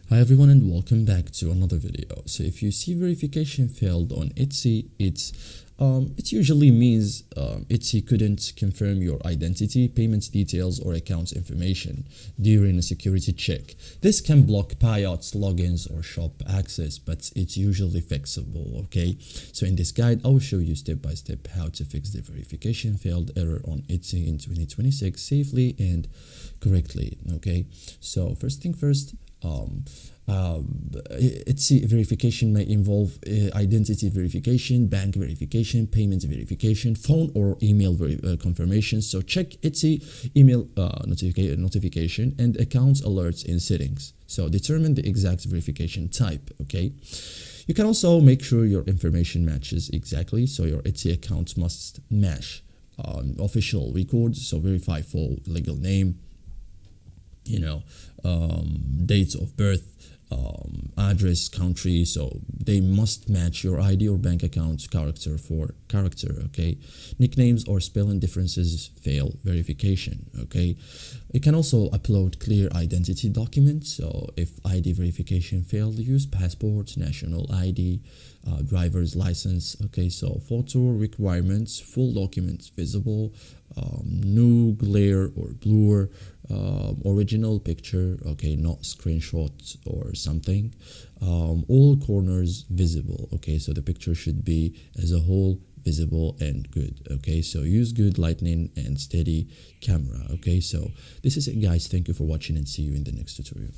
Hi everyone and welcome back to another video. So if you see verification failed on Etsy, it usually means Etsy couldn't confirm your identity, payment details, or account information during a security check. This can block payouts, logins, or shop access, but it's usually fixable, okay? So in this guide, I will show you step by step how to fix the verification failed error on Etsy in 2026 safely and correctly, okay? So first thing first, Etsy verification may involve identity verification, bank verification, payment verification, phone or email confirmation. So check Etsy email notification and accounts alerts in settings. So determine the exact verification type, okay? You can also make sure your information matches exactly. So your Etsy account must match official records. So verify full legal name, dates of birth, address, country, so they must match your ID or bank account character for character, okay? Nicknames or spelling differences fail verification, okay? You can also upload clear identity documents, so if ID verification failed, use passport, national ID, driver's license, okay? So photo requirements, full documents visible, no glare or blur, original picture, okay, not screenshots or something, all corners visible, okay? So the picture should be as a whole visible and good, okay? So use good lighting and steady camera, okay? So this is it, guys. Thank you for watching and see you in the next tutorial.